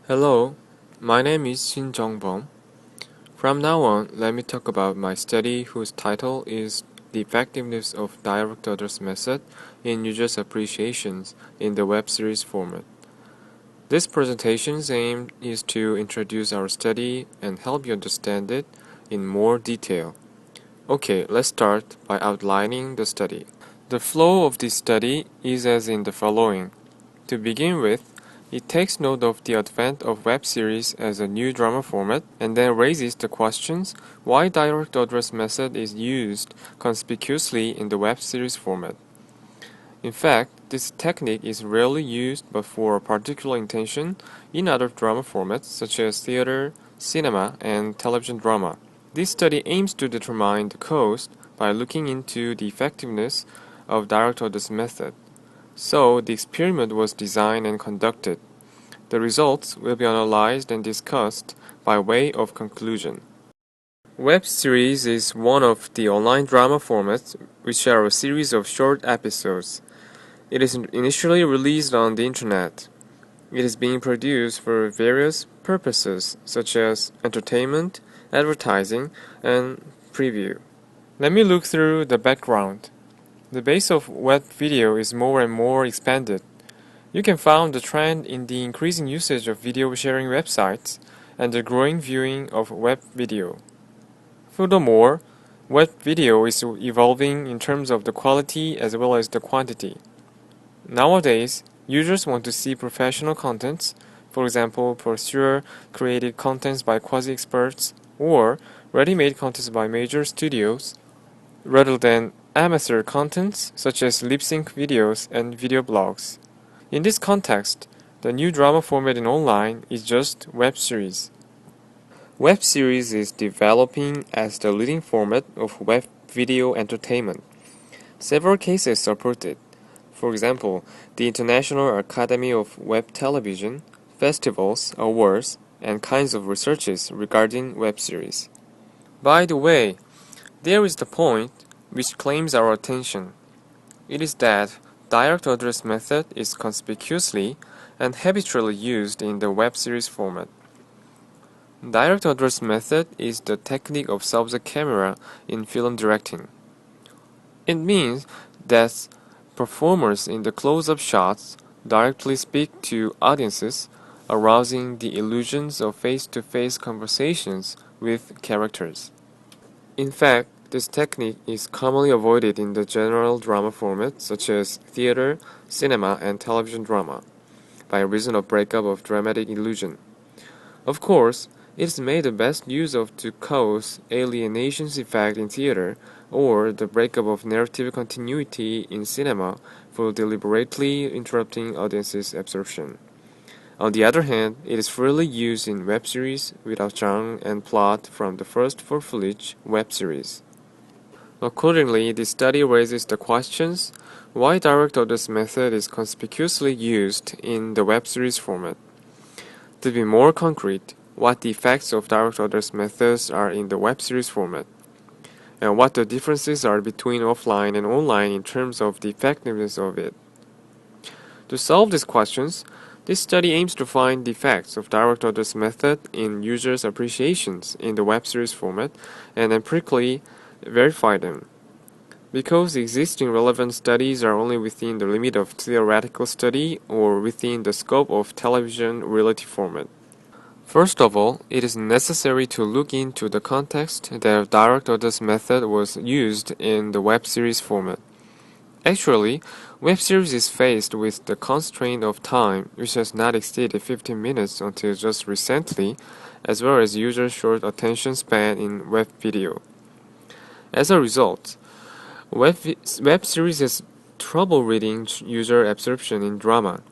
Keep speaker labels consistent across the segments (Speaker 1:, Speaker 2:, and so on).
Speaker 1: Hello, my name is Shin Jong-bom. From now on, let me talk about my study whose title is The Effectiveness of Direct Orders Method in Users' Appreciations in the Web Series Format. This presentation's aim is to introduce our study and help you understand it in more detail. Okay, let's start by outlining the study. The flow of this study is as in the following. To begin with, it takes note of the advent of web series as a new drama format and then raises the questions why direct address method is used conspicuously in the web series format. In fact, this technique is rarely used but for a particular intention in other drama formats such as theater, cinema, and television drama. This study aims to determine the cause by looking into the effectiveness of direct address method. So, the experiment was designed and conducted. The results will be analyzed and discussed by way of conclusion. Web series is one of the online drama formats which are a series of short episodes. It is initially released on the internet. It is being produced for various purposes such as entertainment, advertising, and preview. Let me look through the background. The base of web video is more and more expanded. You can find the trend in the increasing usage of video sharing websites and the growing viewing of web video. Furthermore, web video is evolving in terms of the quality as well as the quantity. Nowadays, users want to see professional contents, for example, created contents by quasi-experts or ready-made contents by major studios, rather than amateur contents such as lip-sync videos and video blogs. In this context, the new drama format in online is just web series. Web series is developing as the leading format of web video entertainment. Several cases support it. For example, the International Academy of Web Television, festivals, awards, and kinds of researches regarding web series. By the way, there is the point which claims our attention. It is that direct address method is conspicuously and habitually used in the web series format. Direct address method is the technique of subject camera in film directing. It means that performers in the close-up shots directly speak to audiences, arousing the illusions of face-to-face conversations with characters. In fact, this technique is commonly avoided in the general drama format such as theater, cinema, and television drama, by reason of breakup of dramatic illusion. Of course, it is made the best use of to cause alienation's effect in theater or the breakup of narrative continuity in cinema for deliberately interrupting audience's absorption. On the other hand, it is freely used in web series without genre and plot from the first full-fledged web series. Accordingly, this study raises the questions why direct address method is conspicuously used in the web series format. To be more concrete, what the effects of direct address methods are in the web series format, and what the differences are between offline and online in terms of the effectiveness of it. To solve these questions, this study aims to find the effects of direct address method in users' appreciations in the web series format and empirically verify them. Because existing relevant studies are only within the limit of theoretical study or within the scope of television reality format. First of all, it is necessary to look into the context that direct address method was used in the web series format. Actually, web series is faced with the constraint of time which has not exceeded 15 minutes until just recently, as well as user short attention span in web video. As a result, web series has trouble reading user absorption in drama.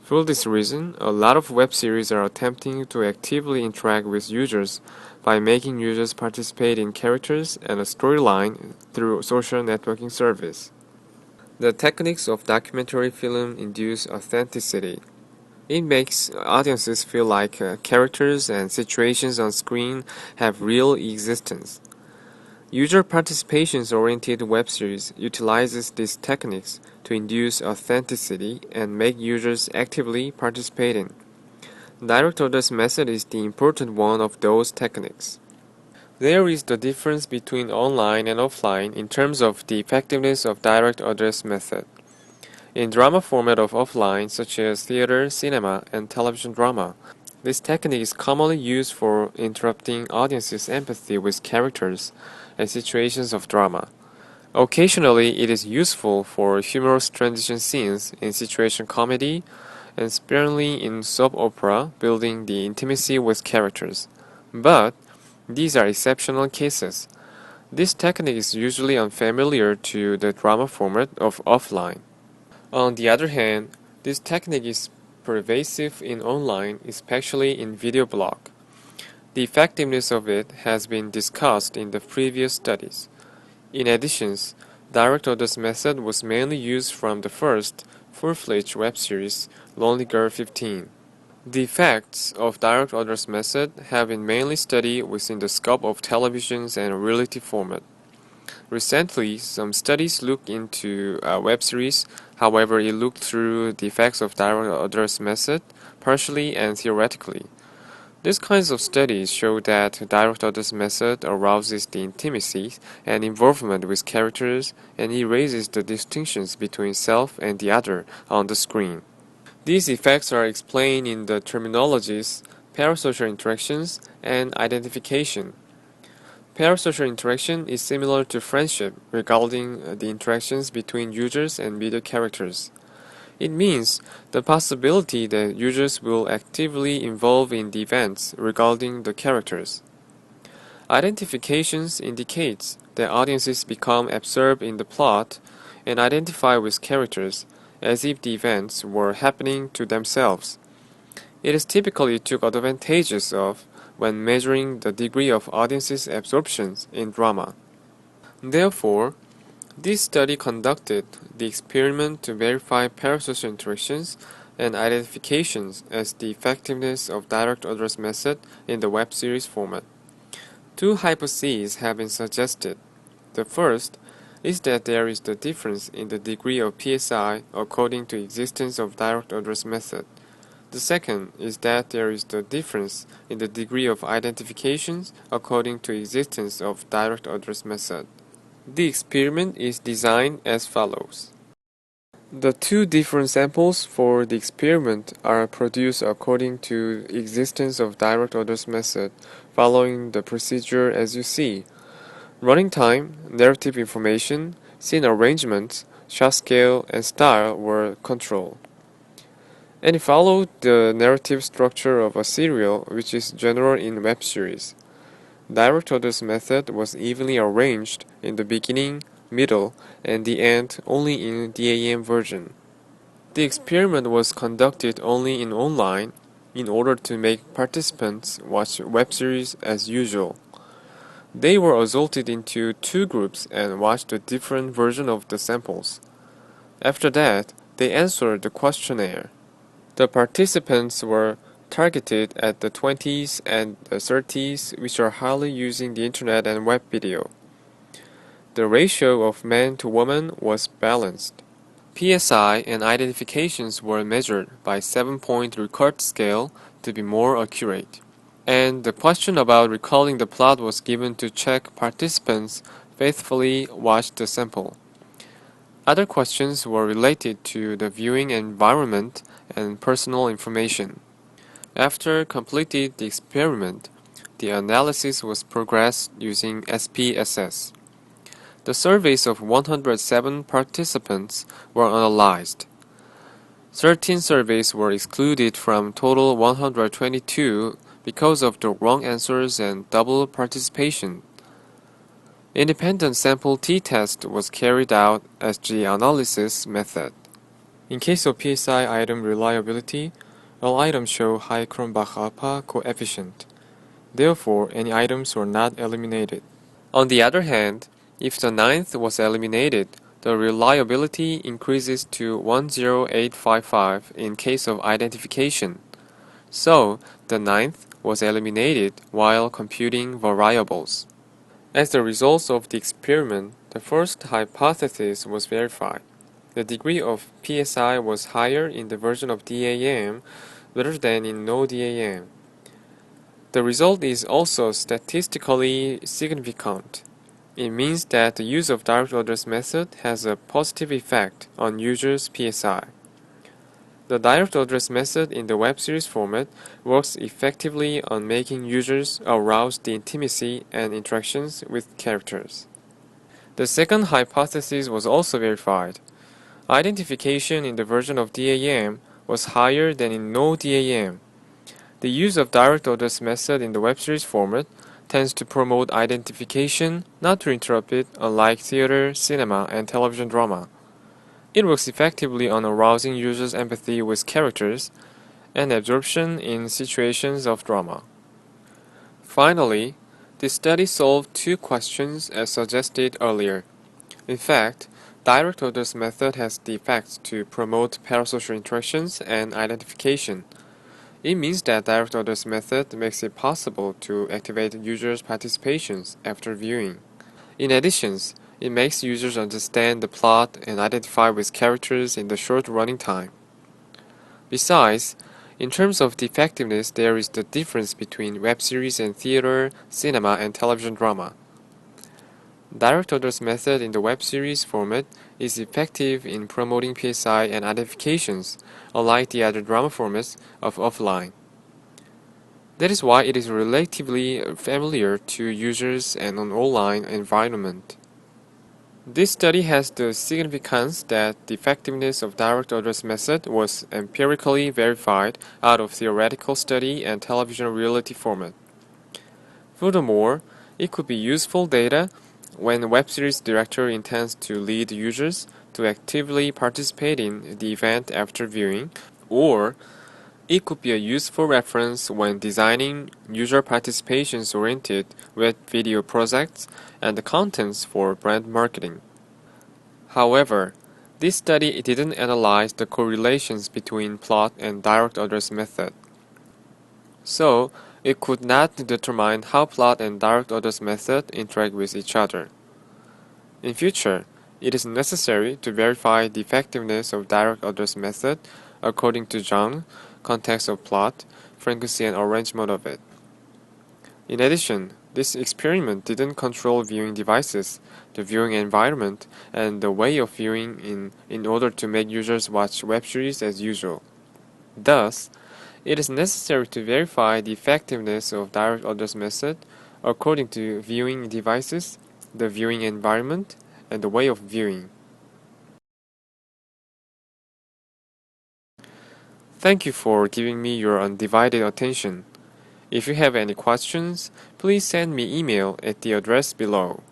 Speaker 1: For this reason, a lot of web series are attempting to actively interact with users by making users participate in characters and a storyline through social networking service. The techniques of documentary film induce authenticity. It makes audiences feel like characters and situations on screen have real existence. User participation-oriented web series utilizes these techniques to induce authenticity and make users actively participating. Direct orders method is the important one of those techniques. There is the difference between online and offline in terms of the effectiveness of direct orders method. In drama format of offline, such as theater, cinema, and television drama, this technique is commonly used for interrupting audiences' empathy with characters and situations of drama. Occasionally, it is useful for humorous transition scenes in situation comedy, and sparingly in soap opera, building the intimacy with characters. But these are exceptional cases. This technique is usually unfamiliar to the drama format of offline. On the other hand, this technique is pervasive in online, especially in video blog. The effectiveness of it has been discussed in the previous studies. In addition, direct orders method was mainly used from the first full-fledged web series, Lonely Girl 15. The effects of direct orders method have been mainly studied within the scope of televisions and reality format. Recently, some studies looked into web series, however it looked through the effects of direct orders method, partially and theoretically. These kinds of studies show that direct orders method arouses the intimacy and involvement with characters and erases the distinctions between self and the other on the screen. These effects are explained in the terminologies parasocial interactions and identification. Parasocial interaction is similar to friendship regarding the interactions between users and video characters. It means the possibility that users will actively involve in the events regarding the characters. Identifications indicates that audiences become absorbed in the plot and identify with characters as if the events were happening to themselves. It is typically took advantages of when measuring the degree of audiences' absorptions in drama. Therefore, this study conducted the experiment to verify parasocial interactions and identifications as the effectiveness of direct orders method in the web series format. Two hypotheses have been suggested. The first is that there is the difference in the degree of PSI according to existence of direct orders method. The second is that there is the difference in the degree of identifications according to existence of direct orders method. The experiment is designed as follows. The two different samples for the experiment are produced according to existence of direct orders method, following the procedure as you see. Running time, narrative information, scene arrangements, shot scale, and style were controlled. And it followed the narrative structure of a serial, which is general in web series. Direct orders method was evenly arranged in the beginning, middle, and the end only in DAM version. The experiment was conducted only in online in order to make participants watch web series as usual. They were assaulted into two groups and watched a different version of the samples. After that, they answered the questionnaire. The participants were targeted at the 20s and the 30s, which are highly using the internet and web video. The ratio of man to woman was balanced. PSI and identifications were measured by 7-point Ricoeur scale to be more accurate. And the question about recalling the plot was given to check participants faithfully watched the sample. Other questions were related to the viewing environment and personal information. After completed the experiment, the analysis was progressed using SPSS. The surveys of 107 participants were analyzed. 13 surveys were excluded from total 122 because of the wrong answers and double participation. Independent sample t-test was carried out as the analysis method. In case of PSI item reliability, all items show high Cronbach alpha coefficient. Therefore, any items were not eliminated. On the other hand, if the ninth was eliminated, the reliability increases to 10855 in case of identification. So, the ninth was eliminated while computing variables. As the result of the experiment, the first hypothesis was verified. The degree of PSI was higher in the version of DAM rather than in no DAM. The result is also statistically significant. It means that the use of direct orders method has a positive effect on users' PSI. The direct orders method in the web series format works effectively on making users arouse the intimacy and interactions with characters. The second hypothesis was also verified. Identification in the version of DAM was higher than in no DAM. The use of direct orders method in the web series format tends to promote identification, not to interrupt it, unlike theater, cinema, and television drama. It works effectively on arousing users' empathy with characters and absorption in situations of drama. Finally, this study solved two questions as suggested earlier. In fact, direct orders method has the effect to promote parasocial interactions and identification. It means that direct orders method makes it possible to activate users' participations after viewing. In addition, it makes users understand the plot and identify with characters in the short running time. Besides, in terms of the effectiveness, there is the difference between web series and theater, cinema, and television drama. Direct orders method in the web series format is effective in promoting PSI and identifications, unlike the other drama formats of offline. That is why it is relatively familiar to users and an online environment. This study has the significance that the effectiveness of direct orders method was empirically verified out of theoretical study and television reality format. Furthermore, it could be useful data when a web series director intends to lead users to actively participate in the event after viewing, or it could be a useful reference when designing user participations-oriented web video projects and the contents for brand marketing. However, this study didn't analyze the correlations between plot and direct orders method. So, it could not determine how plot and direct orders method interact with each other. In future, it is necessary to verify the effectiveness of direct orders method according to genre, context of plot, frequency and arrangement of it. In addition, this experiment didn't control viewing devices, the viewing environment, and the way of viewing in order to make users watch web series as usual. Thus, it is necessary to verify the effectiveness of direct orders method according to viewing devices, the viewing environment, and the way of viewing. Thank you for giving me your undivided attention. If you have any questions, please send me email at the address below.